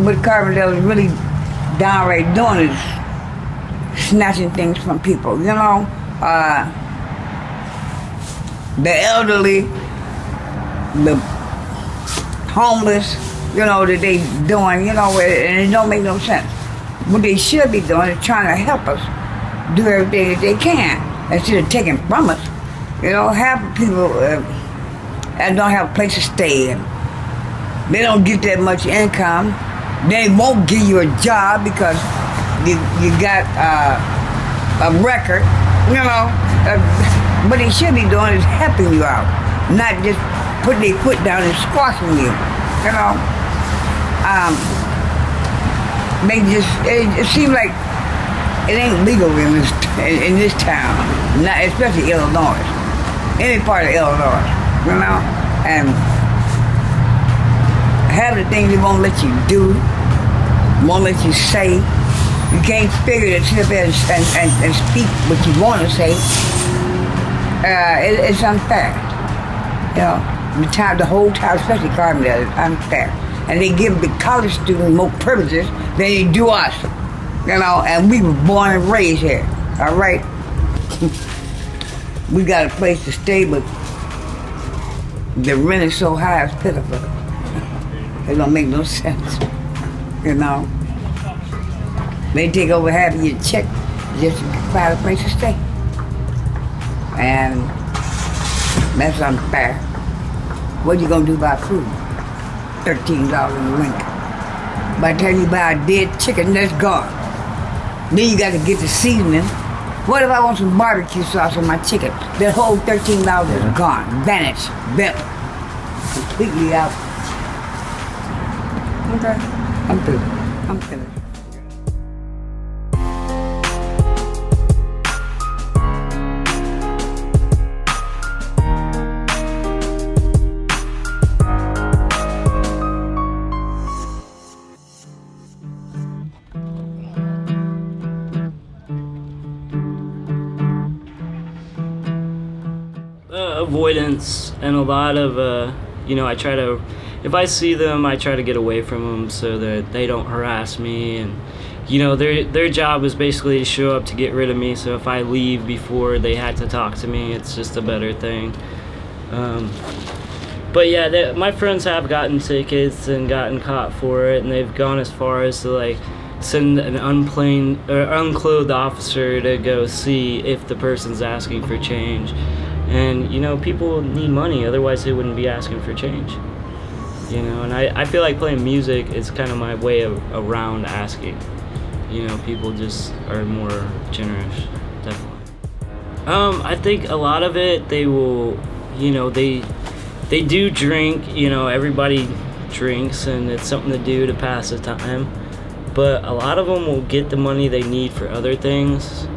what Carbondale is really downright doing is snatching things from people, you know. The elderly, the homeless, you know, that they doing, you know, and it don't make no sense. What they should be doing is trying to help us do everything that they can instead of taking from us. You know, half the people that don't have a place to stay in. They don't get that much income. They won't give you a job because you got a record, you know. What they should be doing is helping you out, not just putting their foot down and squashing you, you know. It seems like it ain't legal in this town, not especially Illinois, any part of Illinois, you know. And half the things they won't let you do, won't let you say. You can't figure to sit up there and speak what you want to say. It's unfair, you know. The whole town, especially Carbondale, is unfair. And they give the college students more privileges than they do us, you know. And we were born and raised here, all right? We got a place to stay, but the rent is so high, it's pitiful. It don't make no sense, you know. They take over half of your check just to find a place to stay. And that's unfair. What are you gonna do about food? $13 a week. By the time you buy a dead chicken, that's gone. Then you got to get the seasoning. What if I want some barbecue sauce on my chicken? That whole $13 is gone, vanished, bent, completely out. Okay, I'm through. I'm finished. Avoidance and a lot of, I try to, if I see them, I try to get away from them so that they don't harass me. And, their job is basically to show up to get rid of me. So if I leave before they had to talk to me, it's just a better thing. But yeah, my friends have gotten tickets and gotten caught for it, and they've gone as far as to send an unclothed officer to go see if the person's asking for change. And, people need money, otherwise they wouldn't be asking for change. And I feel like playing music is kind of my way around asking. People just are more generous, definitely. I think a lot of it, they will, they do drink, everybody drinks and it's something to do to pass the time. But a lot of them will get the money they need for other things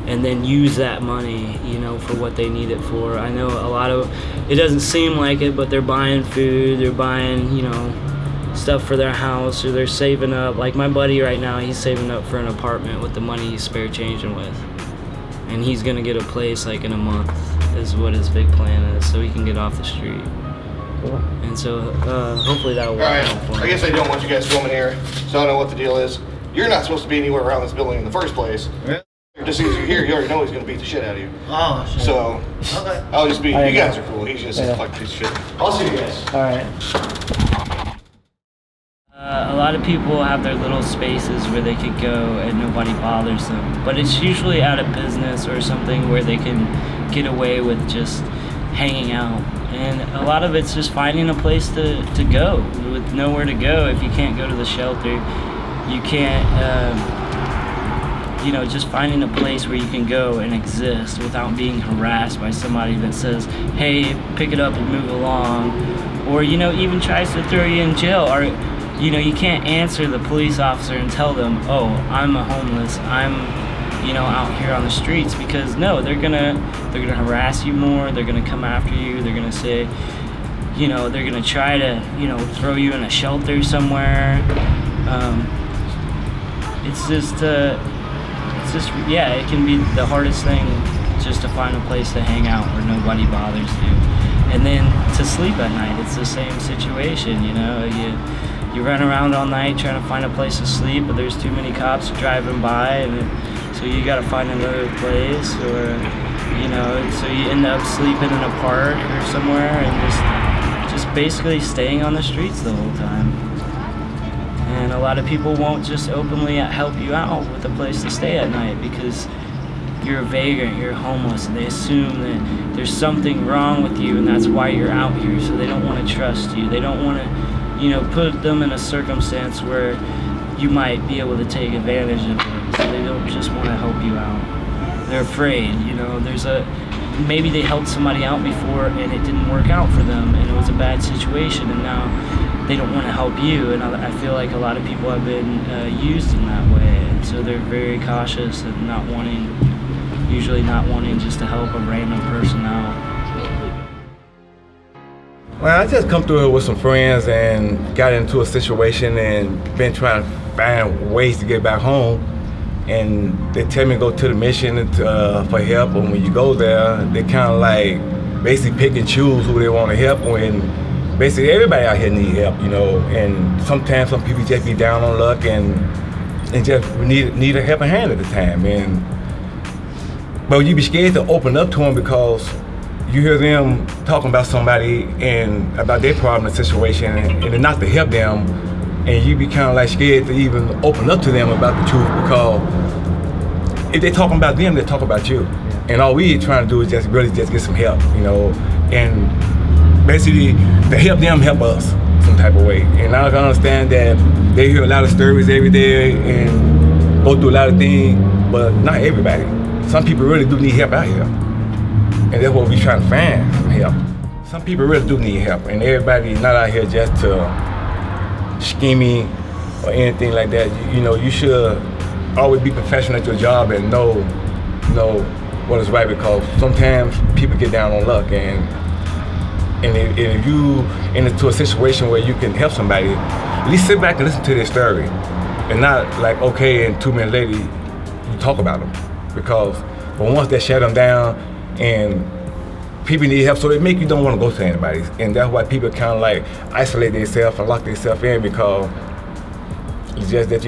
and then use that money, for what they need it for. I know a lot of, it doesn't seem like it, but they're buying food, they're buying, stuff for their house, or they're saving up. Like my buddy right now, he's saving up for an apartment with the money he's spare changing with. And he's gonna get a place in a month, is what his big plan is, so he can get off the street. Cool. And so hopefully that'll work out for him. I guess I don't want you guys filming here, so I don't know what the deal is. You're not supposed to be anywhere around this building in the first place. Really? Just as you're here, you already know he's gonna beat the shit out of you. Oh, shit. So, okay. I'll just be, you guys are cool. He's just a fucking piece of shit. I'll see you guys. Alright. A lot of people have their little spaces where they could go and nobody bothers them. But it's usually out of business or something where they can get away with just hanging out. And a lot of it's just finding a place to go with nowhere to go. If you can't go to the shelter, you can't, just finding a place where you can go and exist without being harassed by somebody that says, hey, pick it up and move along. Or, even tries to throw you in jail. Or, you can't answer the police officer and tell them, oh, I'm a homeless, I'm, out here on the streets, because no, they're gonna harass you more, they're gonna come after you, they're gonna say, they're gonna try to, throw you in a shelter somewhere. It can be the hardest thing just to find a place to hang out where nobody bothers you. And then to sleep at night, it's the same situation, you run around all night trying to find a place to sleep, but there's too many cops driving by, so you got to find another place, or so you end up sleeping in a park or somewhere, and just basically staying on the streets the whole time. And a lot of people won't just openly help you out with a place to stay at night because you're a vagrant, you're homeless, and they assume that there's something wrong with you and that's why you're out here, so they don't want to trust you. They don't want to, put them in a circumstance where you might be able to take advantage of them, so they don't just want to help you out. They're afraid, maybe they helped somebody out before and it didn't work out for them and it was a bad situation, and now they don't want to help you, and I feel like a lot of people have been used in that way, and so they're very cautious and usually not wanting just to help a random person out. Well, I just come through here with some friends and got into a situation and been trying to find ways to get back home, and they tell me to go to the mission for help, and when you go there, they kind of like basically pick and choose who they want to help when basically everybody out here need help, and sometimes some people just be down on luck and just need a helping hand at the time. But you be scared to open up to them because you hear them talking about somebody and about their problem and situation, and not to help them, and you be kind of like scared to even open up to them about the truth, because if they talking about them, they talk about you. And all we trying to do is just really just get some help, and basically to help them help us some type of way. And I can understand that they hear a lot of stories every day and go through a lot of things, but not everybody. Some people really do need help out here, and that's what we trying to find, some help. Some people really do need help, and everybody not out here just to scheming or anything like that. You should always be professional at your job and know what is right, because sometimes people get down on luck, and if you into a situation where you can help somebody, at least sit back and listen to their story, and not like, okay, and 2 minutes later you talk about them, because once they shut them down and people need help, so it make you don't want to go to anybody, and that's why people kind of like isolate themselves and lock themselves in, because it's just that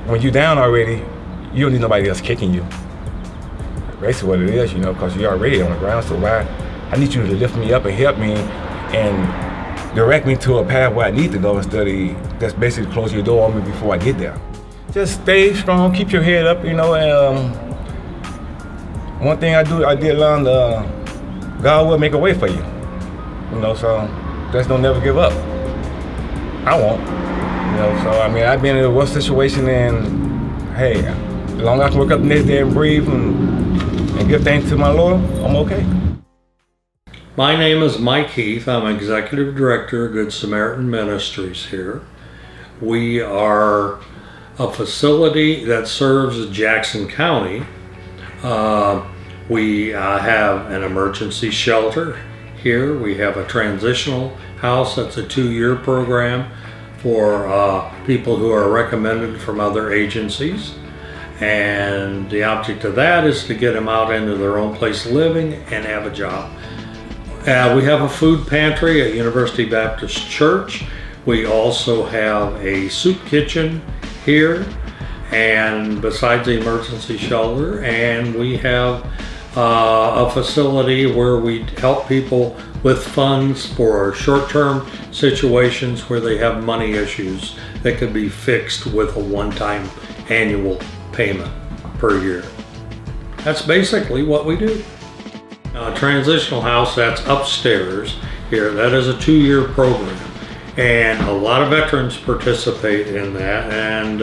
when you're down already, you don't need nobody else kicking you. Basically what it is, because you're already on the ground, so I need you to lift me up and help me and direct me to a path where I need to go, instead of just basically close your door on me before I get there. Just stay strong, keep your head up, and one thing I did learn, God will make a way for you, so just don't never give up. I won't, so I've been in a worse situation, and hey, as long as I can wake up the next day and breathe and give thanks to my Lord, I'm okay. My name is Mike Heath. I'm Executive Director of Good Samaritan Ministries here. We are a facility that serves Jackson County. We have an emergency shelter here. We have a transitional house. That's a 2-year program for people who are recommended from other agencies. And the object of that is to get them out into their own place of living and have a job. We have a food pantry at University Baptist Church. We also have a soup kitchen here, and besides the emergency shelter, and we have a facility where we help people with funds for short-term situations where they have money issues that could be fixed with a one-time annual payment per year. That's basically what we do. Transitional house, that's upstairs here. That is a 2-year program, and a lot of veterans participate in that, and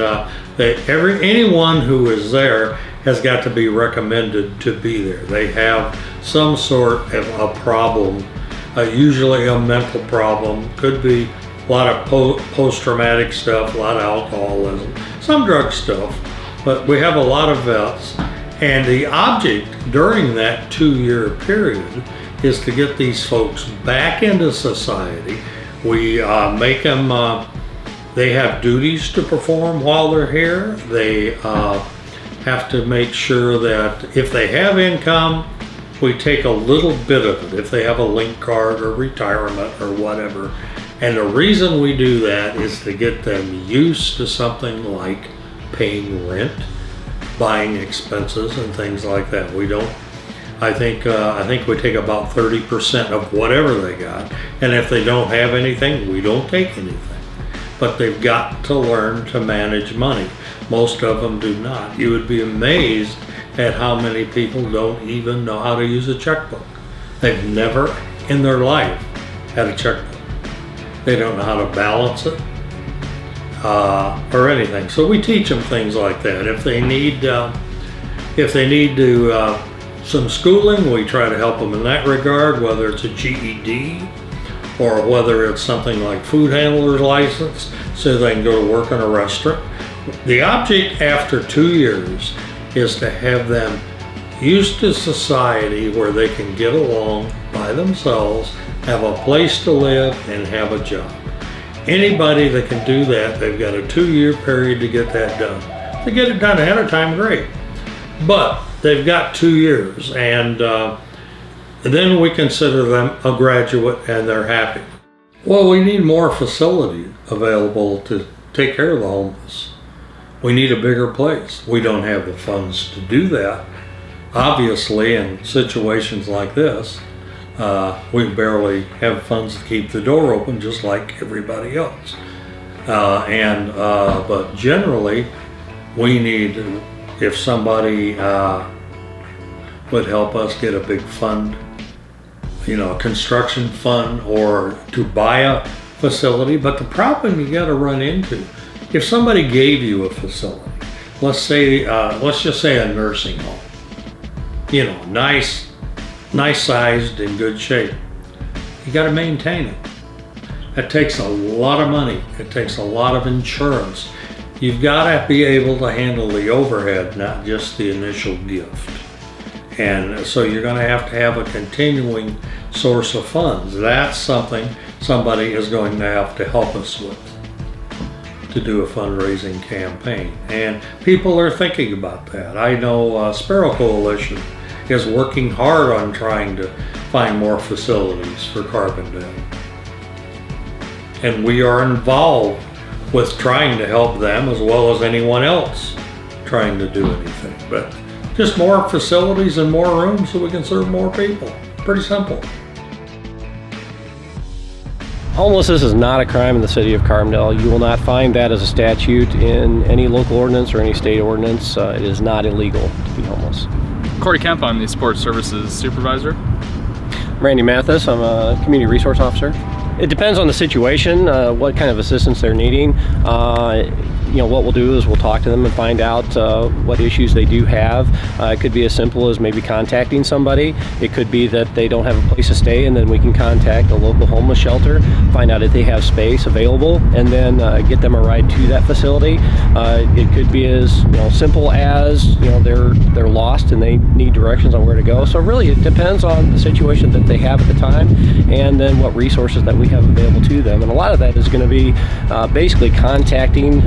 anyone who is there has got to be recommended to be there. They have some sort of a problem, usually a mental problem, could be a lot of post-traumatic stuff, a lot of alcoholism, some drug stuff, but we have a lot of vets. And the object during that 2-year period is to get these folks back into society. We make them, they have duties to perform while they're here. They have to make sure that if they have income, we take a little bit of it. If they have a link card or retirement or whatever, And the reason we do that is to get them used to something like paying rent, buying expenses and things like that. We don't, I think we take about 30% of whatever they got, and if they don't have anything, we don't take anything. But they've got to learn to manage money. Most of them do not. You would be amazed at how many people don't even know how to use a checkbook. They've never in their life had a checkbook. They don't know how to balance it or anything. So we teach them things like that. If they need some schooling, we try to help them in that regard, whether it's a GED or whether it's something like food handler's license, so they can go to work in a restaurant. The object after 2 years is to have them used to society where they can get along by themselves, have a place to live, and have a job. Anybody that can do that, they've got a 2-year period to get that done. If they get it done ahead of time, great. But they've got 2 years, and then we consider them a graduate and they're happy. Well, we need more facility available to take care of the homeless. We need a bigger place. We don't have the funds to do that. Obviously, in situations like this, we barely have funds to keep the door open, just like everybody else. But generally, we need, if somebody would help us get a big fund, a construction fund, or to buy a facility. But the problem you got to run into, if somebody gave you a facility, let's just say a nursing home, nice sized, in good shape, you got to maintain it. It takes a lot of money. It takes a lot of insurance. You've got to be able to handle the overhead, not just the initial gift. And so you're going to have a continuing source of funds. That's something somebody is going to have to help us with, to do a fundraising campaign. And people are thinking about that. I know Sparrow Coalition is working hard on trying to find more facilities for Carbondale. And we are involved with trying to help them as well as anyone else trying to do anything. But just more facilities and more rooms so we can serve more people. Pretty simple. Homelessness is not a crime in the city of Carbondale. You will not find that as a statute in any local ordinance or any state ordinance. It is not illegal to be homeless. Corey Kemp, I'm the Sports Services Supervisor. Randy Mathis, I'm a Community Resource Officer. It depends on the situation, what kind of assistance they're needing. What we'll do is we'll talk to them and find out what issues they do have. It could be as simple as maybe contacting somebody. It could be that they don't have a place to stay, and then we can contact a local homeless shelter, find out if they have space available, and then get them a ride to that facility. It could be as simple as they're lost and they need directions on where to go. So really, it depends on the situation that they have at the time, and then what resources that we have available to them. And a lot of that is going to be basically contacting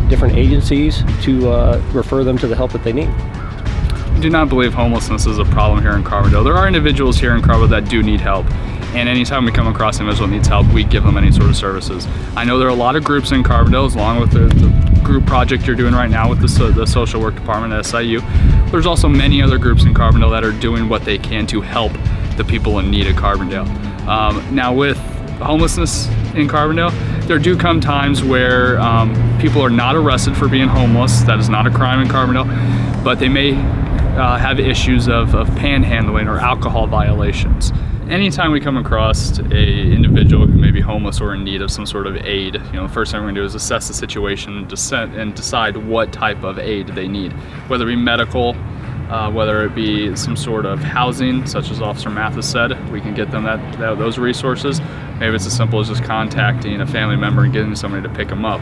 different agencies to refer them to the help that they need. I do not believe homelessness is a problem here in Carbondale. There are individuals here in Carbondale that do need help. And anytime we come across an individual that needs help, we give them any sort of services. I know there are a lot of groups in Carbondale, along with the group project you're doing right now with the social work department at SIU. There's also many other groups in Carbondale that are doing what they can to help the people in need of Carbondale. Now with homelessness in Carbondale, there do come times where people are not arrested for being homeless. That is not a crime in Carbondale, but they may have issues of panhandling or alcohol violations. Anytime we come across an individual who may be homeless or in need of some sort of aid, the first thing we're going to do is assess the situation and decide what type of aid they need, whether it be medical, whether it be some sort of housing, such as Officer Mathis said, we can get them those resources. Maybe it's as simple as just contacting a family member and getting somebody to pick them up.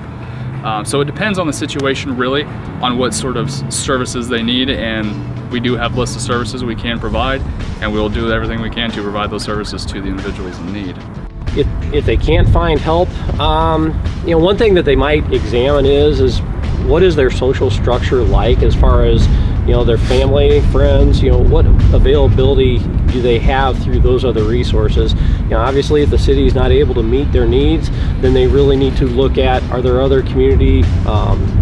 So it depends on the situation, really, on what sort of services they need, and we do have lists of services we can provide, and we'll do everything we can to provide those services to the individuals in need. If they can't find help, one thing that they might examine is what is their social structure like as far as their family, friends, what availability do they have through those other resources Obviously, if the city is not able to meet their needs, then they really need to look at, are there other community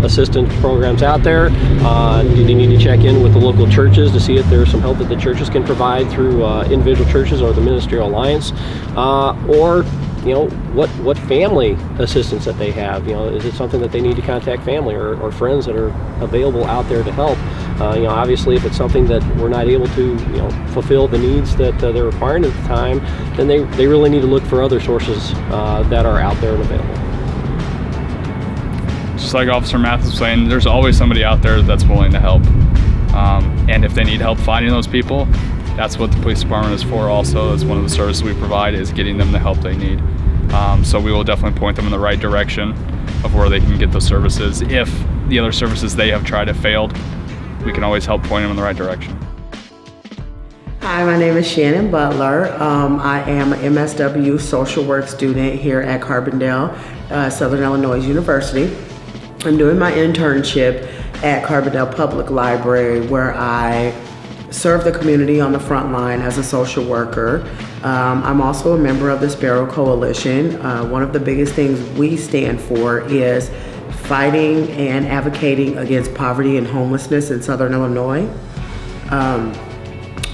assistance programs out there? Do they need to check in with the local churches to see if there's some help that the churches can provide through individual churches or the Ministerial Alliance? Or what family assistance that they have? Is it something that they need to contact family or friends that are available out there to help? Obviously, if it's something that we're not able to, fulfill the needs that they're requiring at the time, then they really need to look for other sources that are out there and available. Just like Officer Mathis was saying, there's always somebody out there that's willing to help. And if they need help finding those people, that's what the police department is for also. That's one of the services we provide, is getting them the help they need. So we will definitely point them in the right direction of where they can get those services. If the other services they have tried have failed, we can always help point them in the right direction. Hi, my name is Shannon Butler. I am an MSW social work student here at Carbondale, Southern Illinois University. I'm doing my internship at Carbondale Public Library, where I serve the community on the front line as a social worker. I'm also a member of the Sparrow Coalition. One of the biggest things we stand for is fighting and advocating against poverty and homelessness in Southern Illinois.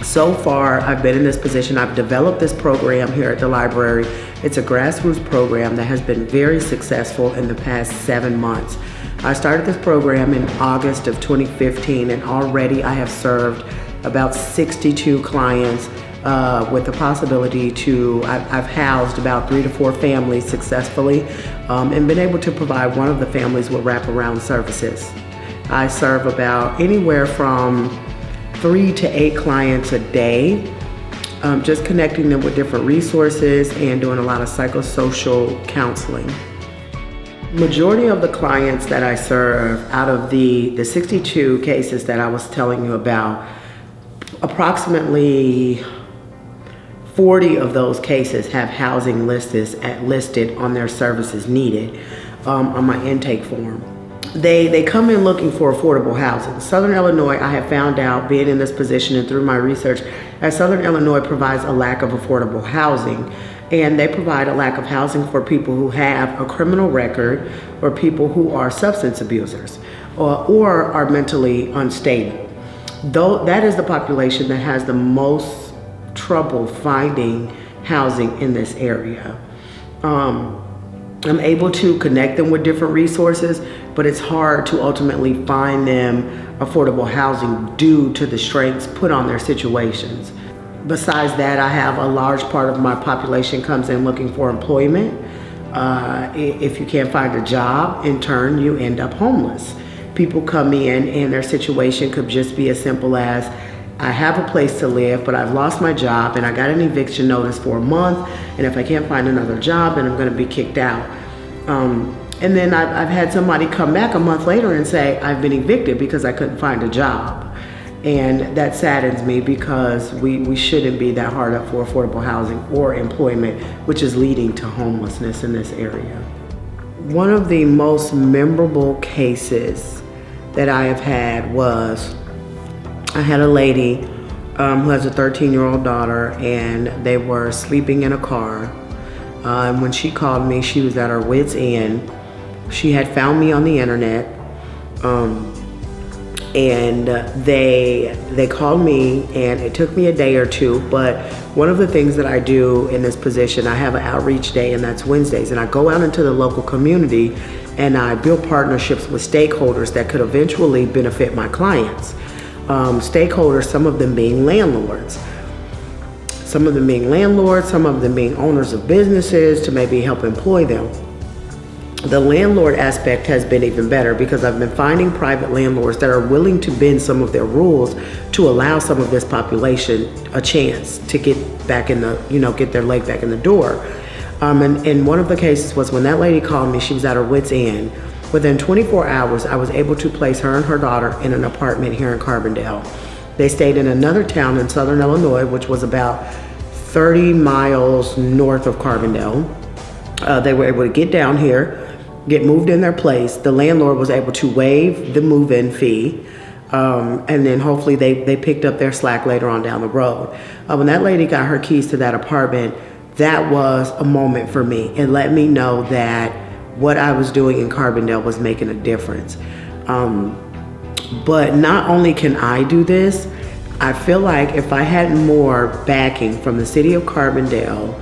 So far, I've been in this position. I've developed this program here at the library. It's a grassroots program that has been very successful in the past 7 months. I started this program in August of 2015, and already I have served about 62 clients with the possibility to, I've housed about 3 to 4 families successfully and been able to provide one of the families with wraparound services. I serve about anywhere from 3 to 8 clients a day, just connecting them with different resources and doing a lot of psychosocial counseling. Majority of the clients that I serve, out of the 62 cases that I was telling you about, approximately 40 of those cases have housing listed on their services needed on my intake form. They come in looking for affordable housing. Southern Illinois, I have found out, being in this position and through my research, that Southern Illinois provides a lack of affordable housing. And they provide a lack of housing for people who have a criminal record or people who are substance abusers or are mentally unstable. Though that is the population that has the most trouble finding housing in this area. I'm able to connect them with different resources, but it's hard to ultimately find them affordable housing due to the strengths put on their situations. Besides that, I have a large part of my population comes in looking for employment. If you can't find a job, in turn, you end up homeless. People come in and their situation could just be as simple as, I have a place to live, but I've lost my job and I got an eviction notice for a month, and if I can't find another job, then I'm gonna be kicked out. And then I've had somebody come back a month later and say, I've been evicted because I couldn't find a job. And that saddens me, because we shouldn't be that hard up for affordable housing or employment, which is leading to homelessness in this area. One of the most memorable cases that I have had was, I had a lady who has a 13-year-old daughter, and they were sleeping in a car. When she called me, she was at her wit's end. She had found me on the internet. And they called me, and it took me a day or two, but one of the things that I do in this position, I have an outreach day, and that's Wednesdays, and I go out into the local community and I build partnerships with stakeholders that could eventually benefit my clients. Stakeholders, some of them being landlords. Some of them being landlords, some of them being owners of businesses to maybe help employ them. The landlord aspect has been even better, because I've been finding private landlords that are willing to bend some of their rules to allow some of this population a chance to get back in the, get their leg back in the door. And one of the cases was when that lady called me, she was at her wit's end. Within 24 hours, I was able to place her and her daughter in an apartment here in Carbondale. They stayed in another town in Southern Illinois, which was about 30 miles north of Carbondale. They were able to get down here, get moved in their place. The landlord was able to waive the move-in fee, and then hopefully they picked up their slack later on down the road. When that lady got her keys to that apartment, that was a moment for me. It let me know that what I was doing in Carbondale was making a difference. But not only can I do this, I feel like if I had more backing from the city of Carbondale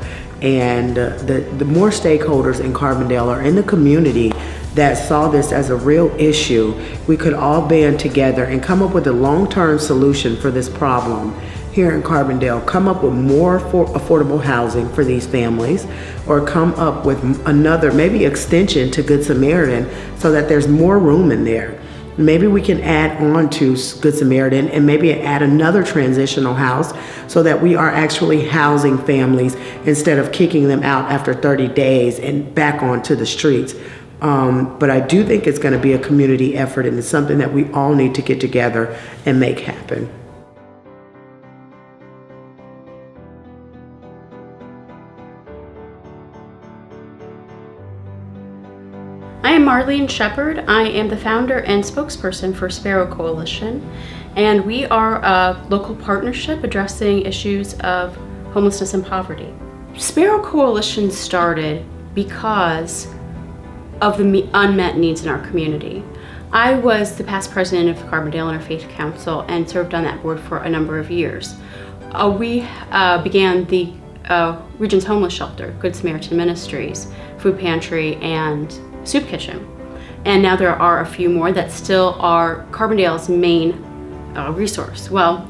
and the more stakeholders in Carbondale or in the community that saw this as a real issue, we could all band together and come up with a long-term solution for this problem here in Carbondale. Come up with more affordable housing for these families, or come up with another, maybe extension to Good Samaritan so that there's more room in there. Maybe we can add on to Good Samaritan and maybe add another transitional house so that we are actually housing families instead of kicking them out after 30 days and back onto the streets. But I do think it's going to be a community effort, and it's something that we all need to get together and make happen. I am Marlene Shepard. I am the founder and spokesperson for Sparrow Coalition, and we are a local partnership addressing issues of homelessness and poverty. Sparrow Coalition started because of the unmet needs in our community. I was the past president of Carbondale Interfaith Council and served on that board for a number of years. We began the region's homeless shelter, Good Samaritan Ministries, food pantry, and soup kitchen. And now there are a few more that still are Carbondale's main resource. Well,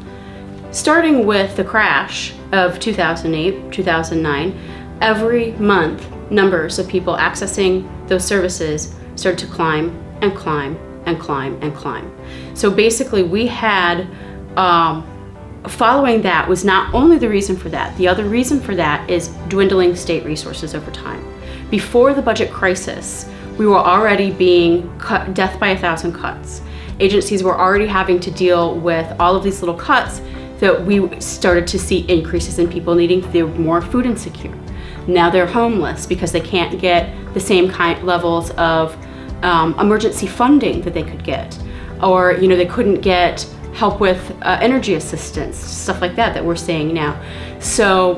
starting with the crash of 2008, 2009, every month numbers of people accessing those services started to climb and climb and climb and climb. So basically we had, following that was not only the reason for that, the other reason for that is dwindling state resources over time. Before the budget crisis, we were already being cut, death by 1,000 cuts. Agencies were already having to deal with all of these little cuts that we started to see increases in people needing, they're more food insecure. Now they're homeless because they can't get the same kind levels of emergency funding that they could get. Or they couldn't get help with energy assistance, stuff like that we're seeing now. So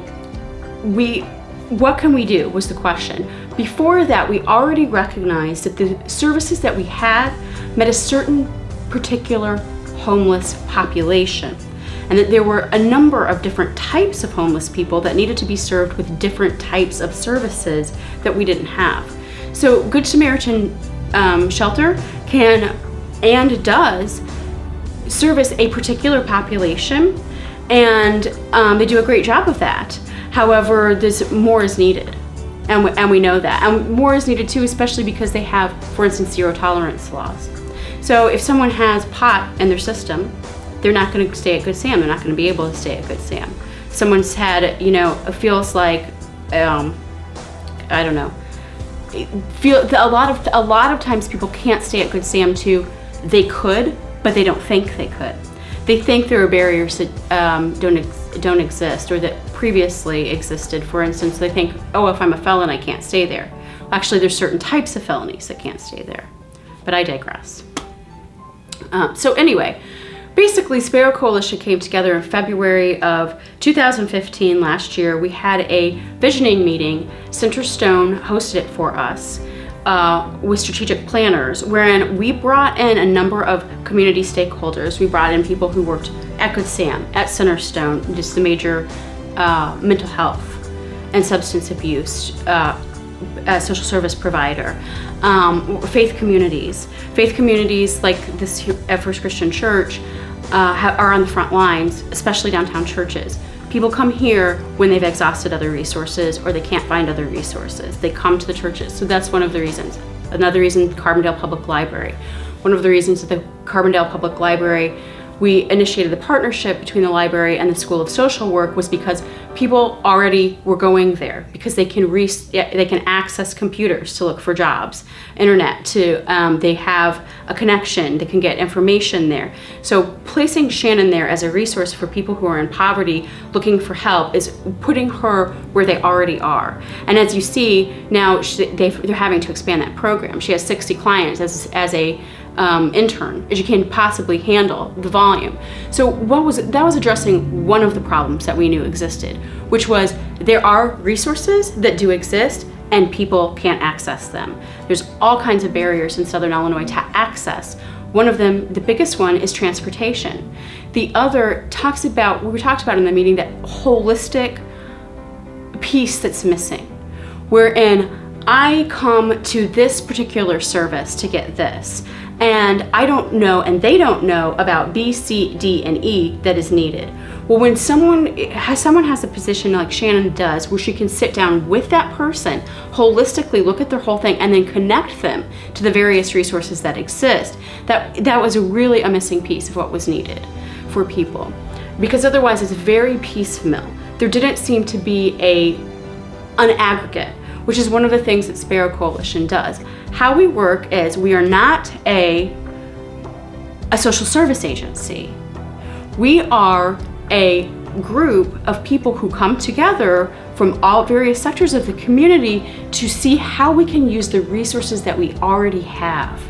what can we do was the question. Before that, we already recognized that the services that we had met a certain particular homeless population, and that there were a number of different types of homeless people that needed to be served with different types of services that we didn't have. So Good Samaritan Shelter can and does service a particular population, and they do a great job of that. However, more is needed, and we know that. And more is needed too, especially because they have, for instance, zero tolerance laws. So if someone has pot in their system, they're not going to stay at Good Sam. They're not going to be able to stay at Good Sam. Someone's had, it feels like, I don't know. A lot of times people can't stay at Good Sam too. They could, but they don't think they could. They think there are barriers that don't exist or that previously existed. For instance, they think, oh, if I'm a felon, I can't stay there. Actually, there's certain types of felonies that can't stay there. But I digress. So anyway, basically, Sparrow Coalition came together in February of 2015 last year. We had a visioning meeting. Centerstone hosted it for us with strategic planners, wherein we brought in a number of community stakeholders. We brought in people who worked at Good Sam, at Centerstone, just the major mental health and substance abuse social service provider, faith communities like this at First Christian Church are on the front lines, especially downtown churches. People come here when they've exhausted other resources or they can't find other resources. They come to the churches. So that's one of the reasons. Another reason, Carbondale Public Library. One of the reasons that the Carbondale Public Library, we initiated the partnership between the library and the School of Social Work was because people already were going there because they can access computers to look for jobs, internet they have a connection, they can get information there. So placing Shannon there as a resource for people who are in poverty looking for help is putting her where they already are. And as you see now, they're having to expand that program. She has 60 clients as a intern as you can possibly handle the volume. So that was addressing one of the problems that we knew existed, which was there are resources that do exist and people can't access them. There's all kinds of barriers in Southern Illinois to access. One of them, the biggest one, is transportation. The other talks about, we talked about in the meeting, that holistic piece that's missing, wherein I come to this particular service to get this, and I don't know, and they don't know about B, C, D, and E that is needed. Well, when someone has a position like Shannon does, where she can sit down with that person, holistically look at their whole thing, and then connect them to the various resources that exist, that was really a missing piece of what was needed for people. Because otherwise it's very piecemeal. There didn't seem to be an aggregate, which is one of the things that Sparrow Coalition does. How we work is we are not a social service agency. We are a group of people who come together from all various sectors of the community to see how we can use the resources that we already have.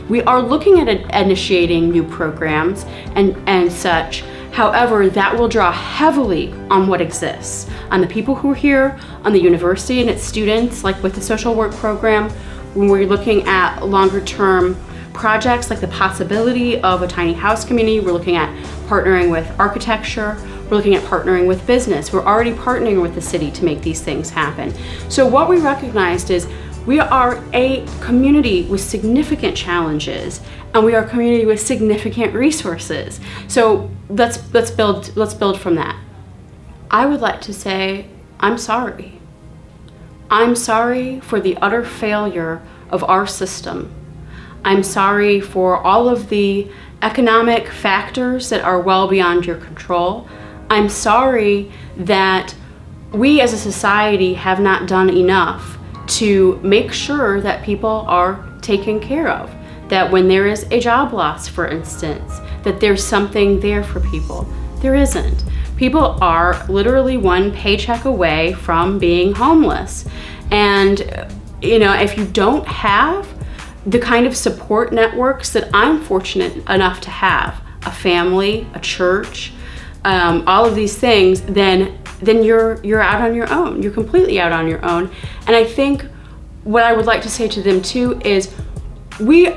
We are looking at initiating new programs and such. However, that will draw heavily on what exists, on the people who are here, on the university and its students, like with the social work program, when we're looking at longer term projects like the possibility of a tiny house community. We're looking at partnering with architecture. We're looking at partnering with business. We're already partnering with the city to make these things happen. So what we recognized is we are a community with significant challenges, and we are a community with significant resources. So let's build from that. I would like to say I'm sorry. I'm sorry for the utter failure of our system. I'm sorry for all of the economic factors that are well beyond your control. I'm sorry that we as a society have not done enough to make sure that people are taken care of. That when there is a job loss, for instance, that there's something there for people. There isn't. People are literally one paycheck away from being homeless. And, if you don't have the kind of support networks that I'm fortunate enough to have, a family, a church, all of these things, then you're out on your own. You're completely out on your own. And I think what I would like to say to them too is we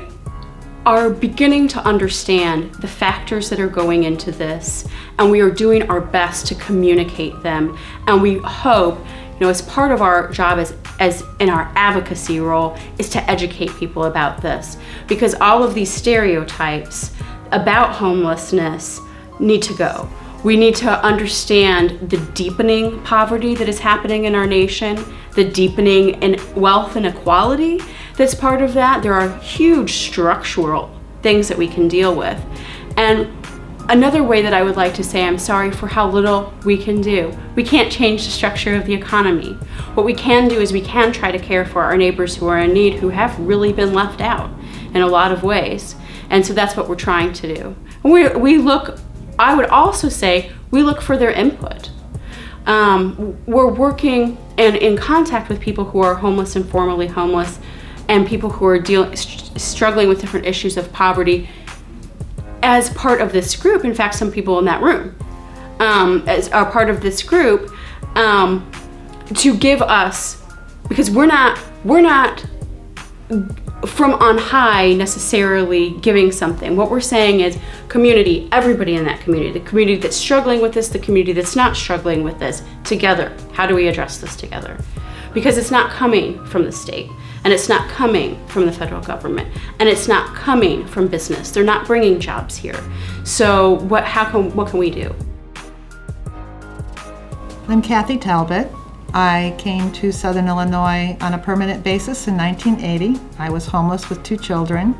are beginning to understand the factors that are going into this, and we are doing our best to communicate them. And we hope, as part of our job as in our advocacy role, is to educate people about this, because all of these stereotypes about homelessness need to go. We need to understand the deepening poverty that is happening in our nation, the deepening in wealth inequality that's part of that. There are huge structural things that we can deal with. And another way that I would like to say I'm sorry for how little we can do. We can't change the structure of the economy. What we can do is we can try to care for our neighbors who are in need, who have really been left out in a lot of ways. And so that's what we're trying to do. We look, I would also say, we look for their input. We're working and in contact with people who are homeless and formerly homeless, and people who are struggling with different issues of poverty as part of this group. In fact, some people in that room as are part of this group to give us, because we're not from on high necessarily giving something. What we're saying is community, everybody in that community, the community that's struggling with this, the community that's not struggling with this, together. How do we address this together? Because it's not coming from the state, and it's not coming from the federal government, and it's not coming from business. They're not bringing jobs here. So what can we do? I'm Kathy Talbot. I came to Southern Illinois on a permanent basis in 1980. I was homeless with 2 children.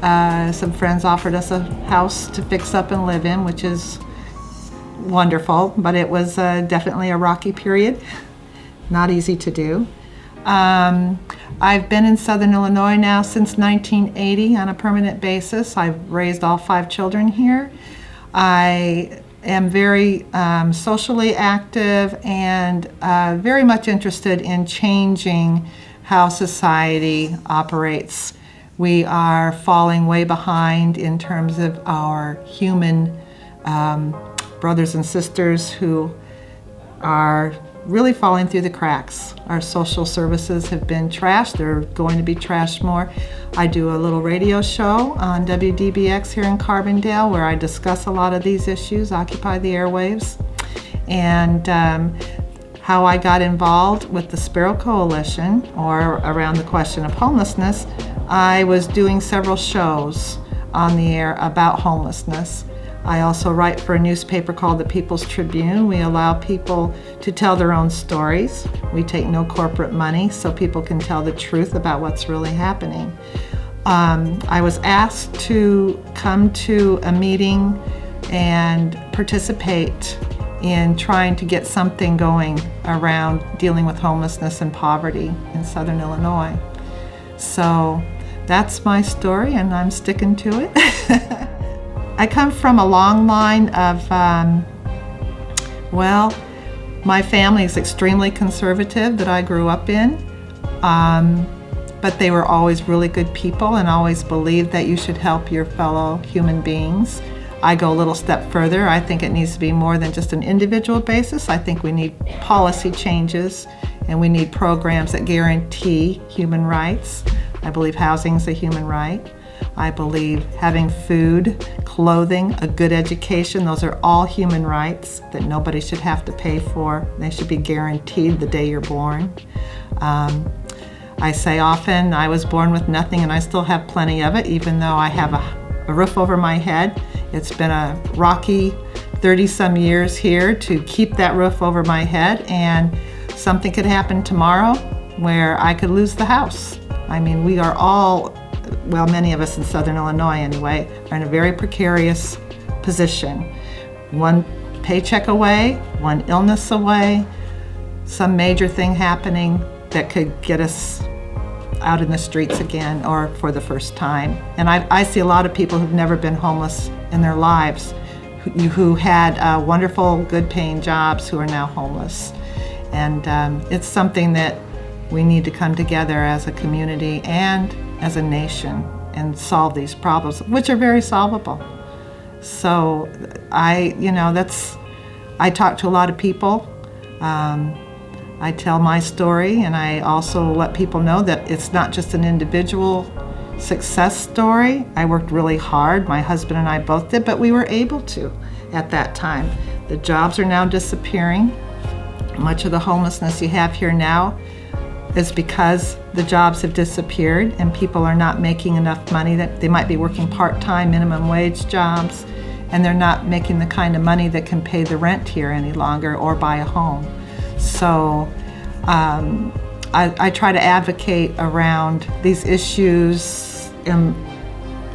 Some friends offered us a house to fix up and live in, which is wonderful, but it was definitely a rocky period. Not easy to do. I've been in Southern Illinois now since 1980 on a permanent basis. I've raised all 5 children here. I am very socially active and very much interested in changing how society operates. We are falling way behind in terms of our human brothers and sisters who are really falling through the cracks. Our social services have been trashed. They're going to be trashed more. I do a little radio show on WDBX here in Carbondale where I discuss a lot of these issues, occupy the airwaves. And how I got involved with the Sparrow Coalition, or around the question of homelessness, I was doing several shows on the air about homelessness. I also write for a newspaper called the People's Tribune. We allow people to tell their own stories. We take no corporate money so people can tell the truth about what's really happening. I was asked to come to a meeting and participate in trying to get something going around dealing with homelessness and poverty in Southern Illinois. So that's my story, and I'm sticking to it. I come from a long line of, my family is extremely conservative that I grew up in, but they were always really good people and always believed that you should help your fellow human beings. I go a little step further. I think it needs to be more than just an individual basis. I think we need policy changes and we need programs that guarantee human rights. I believe housing is a human right. I believe having food, clothing, a good education, those are all human rights that nobody should have to pay for. They should be guaranteed the day you're born. I say often, I was born with nothing and I still have plenty of it, even though I have a roof over my head. It's been a rocky 30-some years here to keep that roof over my head, and something could happen tomorrow where I could lose the house. I mean, we are all, well, many of us in Southern Illinois anyway, are in a very precarious position. One paycheck away, one illness away, some major thing happening that could get us out in the streets again or for the first time. And I see a lot of people who've never been homeless in their lives, who had wonderful, good-paying jobs who are now homeless. And it's something that we need to come together as a community and as a nation and solve these problems, which are very solvable. So I talk to a lot of people. I tell my story, and I also let people know that it's not just an individual success story. I worked really hard, my husband and I both did, but we were able to at that time. The jobs are now disappearing. Much of the homelessness you have here now is because the jobs have disappeared and people are not making enough money. That they might be working part-time minimum wage jobs, and they're not making the kind of money that can pay the rent here any longer or buy a home. So I try to advocate around these issues and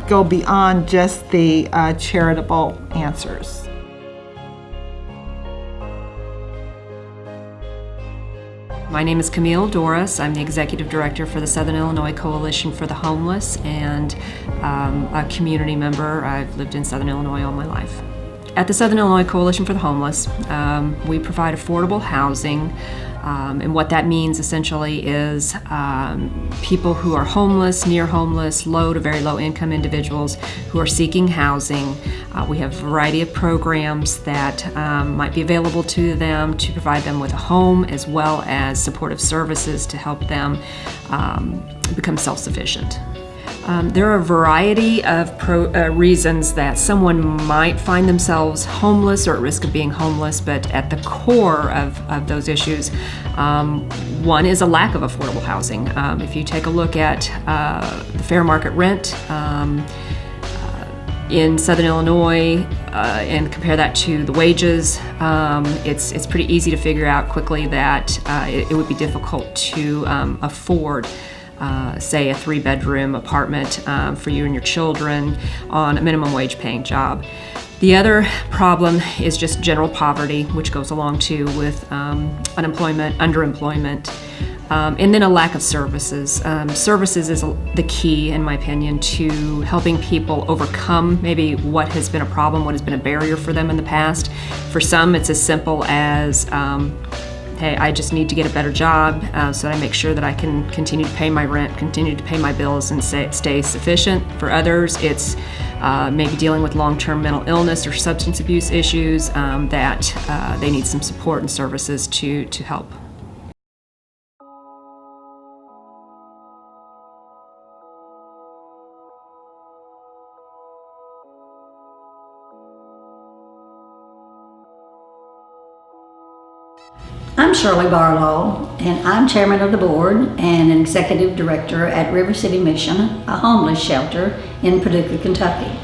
go beyond just the charitable answers. My name is Camille Doris. I'm the Executive Director for the Southern Illinois Coalition for the Homeless and a community member. I've lived in Southern Illinois all my life. At the Southern Illinois Coalition for the Homeless, we provide affordable housing, and what that means essentially is people who are homeless, near homeless, low to very low income individuals who are seeking housing. We have a variety of programs that might be available to them to provide them with a home, as well as supportive services to help them become self-sufficient. There are a variety of reasons that someone might find themselves homeless or at risk of being homeless, but at the core of those issues, one is a lack of affordable housing. If you take a look at the fair market rent in Southern Illinois and compare that to the wages, it's pretty easy to figure out quickly that it would be difficult to afford say a 3-bedroom apartment for you and your children on a minimum wage paying job. The other problem is just general poverty, which goes along too with unemployment, underemployment, and then a lack of services. Services is the key, in my opinion, to helping people overcome maybe what has been a problem, what has been a barrier for them in the past. For some, it's as simple as hey, I just need to get a better job so that I make sure that I can continue to pay my rent, continue to pay my bills, and stay sufficient. For others, it's maybe dealing with long-term mental illness or substance abuse issues that they need some support and services to help. I'm Shirley Barlow, and I'm chairman of the board and an executive director at River City Mission, a homeless shelter in Paducah, Kentucky.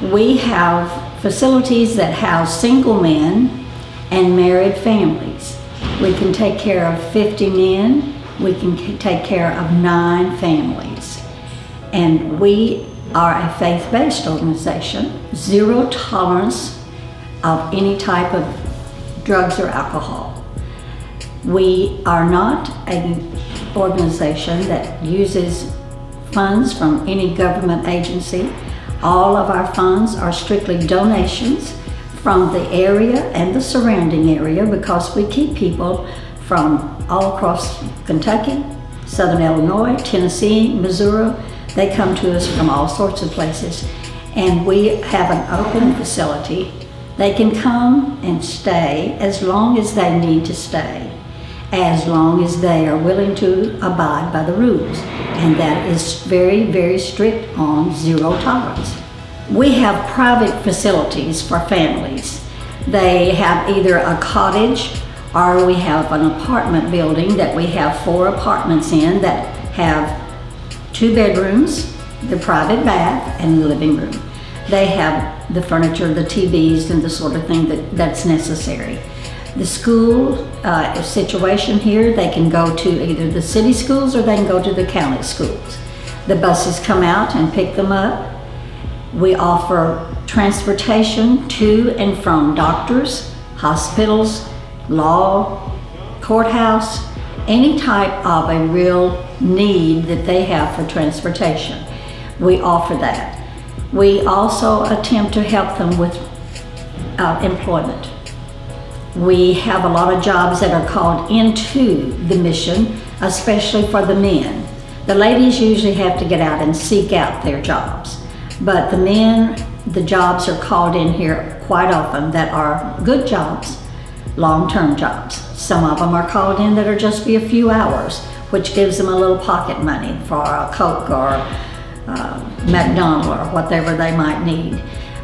We have facilities that house single men and married families. We can take care of 50 men. We can take care of 9 families. And we are a faith-based organization, zero tolerance of any type of drugs or alcohol. We are not an organization that uses funds from any government agency. All of our funds are strictly donations from the area and the surrounding area, because we keep people from all across Kentucky, Southern Illinois, Tennessee, Missouri. They come to us from all sorts of places. And we have an open facility. They can come and stay as long as they need to stay, as long as they are willing to abide by the rules. And that is very, very strict on zero tolerance. We have private facilities for families. They have either a cottage, or we have an apartment building that we have 4 apartments in that have 2 bedrooms, the private bath, and the living room. They have the furniture, the TVs, and the sort of thing that's necessary. The school situation here, they can go to either the city schools or they can go to the county schools. The buses come out and pick them up. We offer transportation to and from doctors, hospitals, law, courthouse, any type of a real need that they have for transportation. We offer that. We also attempt to help them with employment. We have a lot of jobs that are called into the mission, especially for the men. The ladies usually have to get out and seek out their jobs, but the men, the jobs are called in here quite often that are good jobs, long-term jobs. Some of them are called in that are just be a few hours, which gives them a little pocket money for a Coke or McDonald's or whatever they might need.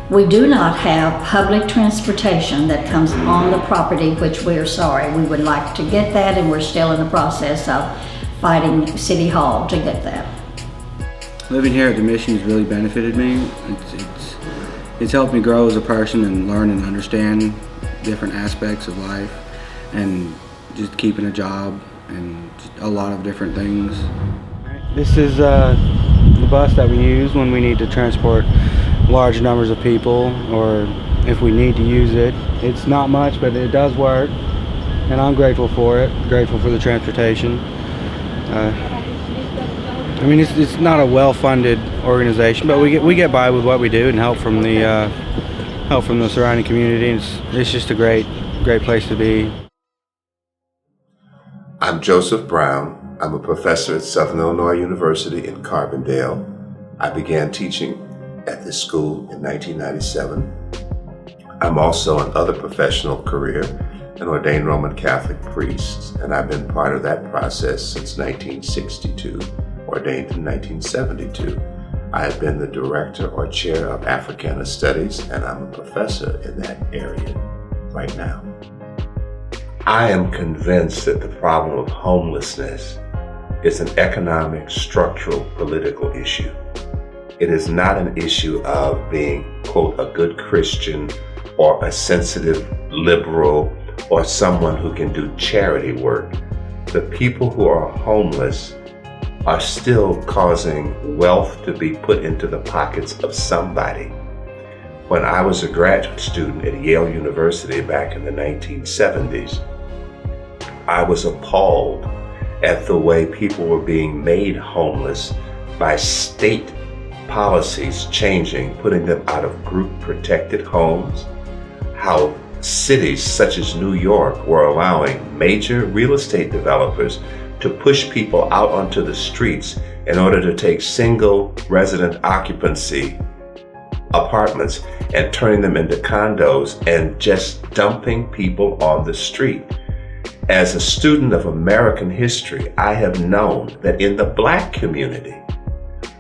We do not have public transportation that comes on the property, which we are sorry. We would like to get that, and we're still in the process of fighting City Hall to get that. Living here at the mission has really benefited me. It's helped me grow as a person and learn and understand different aspects of life, and just keeping a job and a lot of different things. This is the bus that we use when we need to transport large numbers of people, or if we need to use it. It's not much, but it does work, and I'm grateful for it, grateful for the transportation. I mean, it's not a well-funded organization, but we get by with what we do and help from the surrounding community. It's just a great place to be. I'm Joseph Brown. I'm a professor at Southern Illinois University in Carbondale. I began teaching at this school in 1997. I'm also an other professional career, an ordained Roman Catholic priest, and I've been part of that process since 1962, ordained in 1972. I have been the director or chair of Africana Studies, and I'm a professor in that area right now. I am convinced that the problem of homelessness is an economic, structural, political issue. It is not an issue of being, quote, a good Christian or a sensitive liberal or someone who can do charity work. The people who are homeless are still causing wealth to be put into the pockets of somebody. When I was a graduate student at Yale University back in the 1970s, I was appalled at the way people were being made homeless by state policies changing, putting them out of group protected homes, how cities such as New York were allowing major real estate developers to push people out onto the streets in order to take single resident occupancy apartments and turning them into condos and just dumping people on the street. As a student of American history, I have known that in the Black community,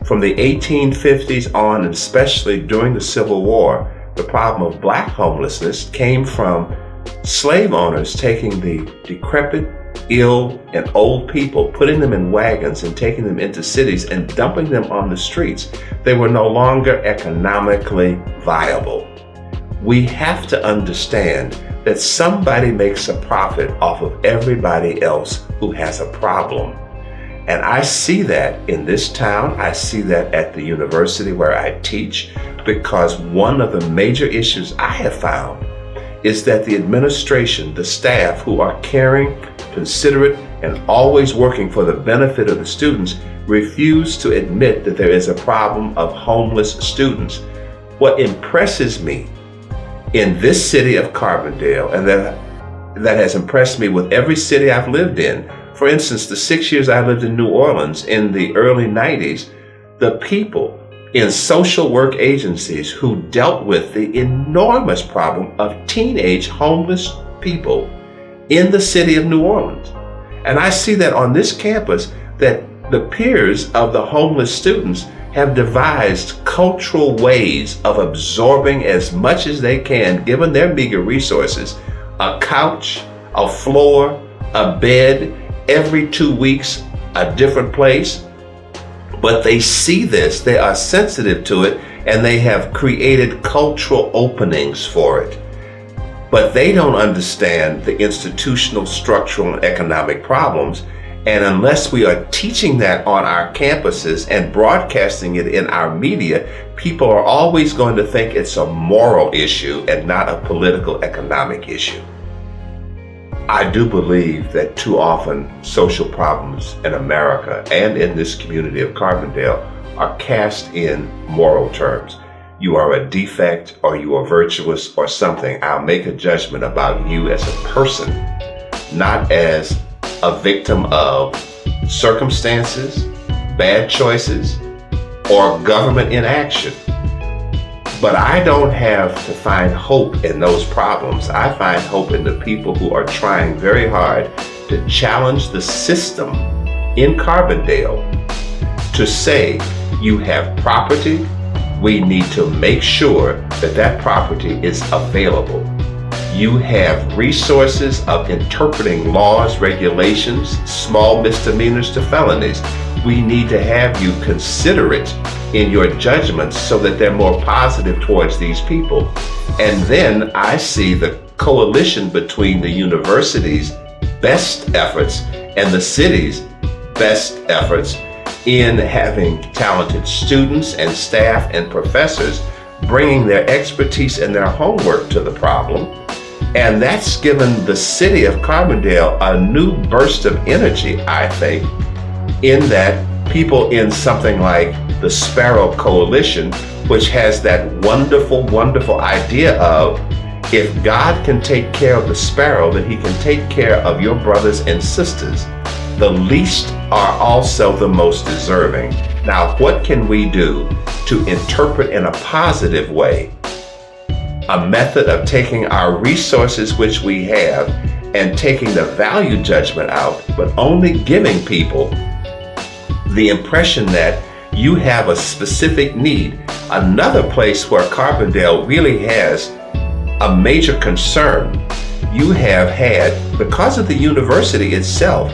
from the 1850s on, and especially during the Civil War, the problem of Black homelessness came from slave owners taking the decrepit, ill, and old people, putting them in wagons and taking them into cities and dumping them on the streets. They were no longer economically viable. We have to understand that somebody makes a profit off of everybody else who has a problem. And I see that in this town. I see that at the university where I teach, because one of the major issues I have found is that the administration, the staff who are caring, considerate, and always working for the benefit of the students refuse to admit that there is a problem of homeless students. What impresses me in this city of Carbondale, and that has impressed me with every city I've lived in, for instance, the 6 years I lived in New Orleans in the early 90s, the people in social work agencies who dealt with the enormous problem of teenage homeless people in the city of New Orleans. And I see that on this campus, that the peers of the homeless students have devised cultural ways of absorbing as much as they can, given their meager resources, a couch, a floor, a bed, every 2 weeks, a different place. But they see this, they are sensitive to it, and they have created cultural openings for it. But they don't understand the institutional, structural, and economic problems. And unless we are teaching that on our campuses and broadcasting it in our media, people are always going to think it's a moral issue and not a political, economic issue. I do believe that too often social problems in America and in this community of Carbondale are cast in moral terms. You are a defect, or you are virtuous, or something. I'll make a judgment about you as a person, not as a victim of circumstances, bad choices, or government inaction. But I don't have to find hope in those problems. I find hope in the people who are trying very hard to challenge the system in Carbondale to say, you have property, we need to make sure that that property is available. You have resources of interpreting laws, regulations, small misdemeanors to felonies. We need to have you considerate in your judgments so that they're more positive towards these people. And then I see the coalition between the university's best efforts and the city's best efforts in having talented students and staff and professors bringing their expertise and their homework to the problem. And that's given the city of Carbondale a new burst of energy, I think, in that people in something like the Sparrow Coalition, which has that wonderful, wonderful idea of, if God can take care of the sparrow, then he can take care of your brothers and sisters. The least are also the most deserving. Now, what can we do to interpret in a positive way a method of taking our resources which we have and taking the value judgment out, but only giving people the impression that you have a specific need? Another place where Carbondale really has a major concern, you have had, because of the university itself,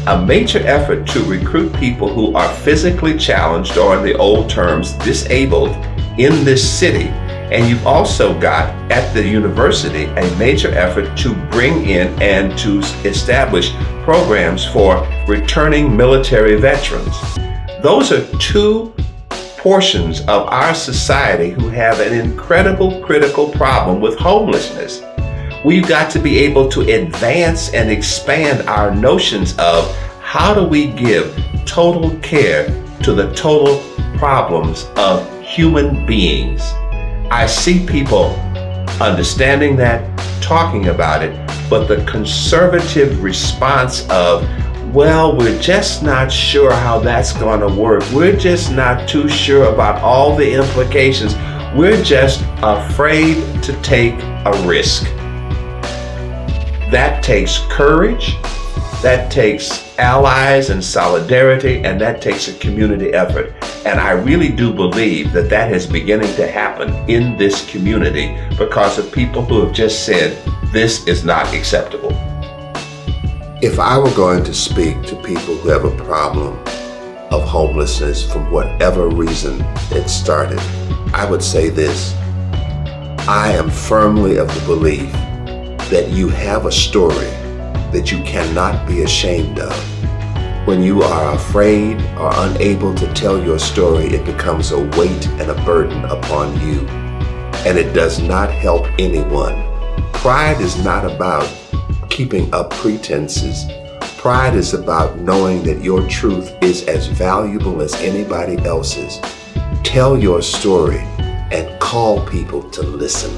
a major effort to recruit people who are physically challenged, or in the old terms, disabled, in this city. And you've also got, at the university, a major effort to bring in and to establish programs for returning military veterans. Those are two portions of our society who have an incredible critical problem with homelessness. We've got to be able to advance and expand our notions of how do we give total care to the total problems of human beings. I see people understanding that, talking about it, but the conservative response of, well, we're just not sure how that's going to work. We're just not too sure about all the implications. We're just afraid to take a risk. That takes courage, that takes allies and solidarity, and that takes a community effort. And I really do believe that that is beginning to happen in this community because of people who have just said, this is not acceptable. If I were going to speak to people who have a problem of homelessness from whatever reason it started, I would say this. I am firmly of the belief that you have a story that you cannot be ashamed of. When you are afraid or unable to tell your story, it becomes a weight and a burden upon you, and it does not help anyone. Pride is not about keeping up pretenses. Pride is about knowing that your truth is as valuable as anybody else's. Tell your story and call people to listen.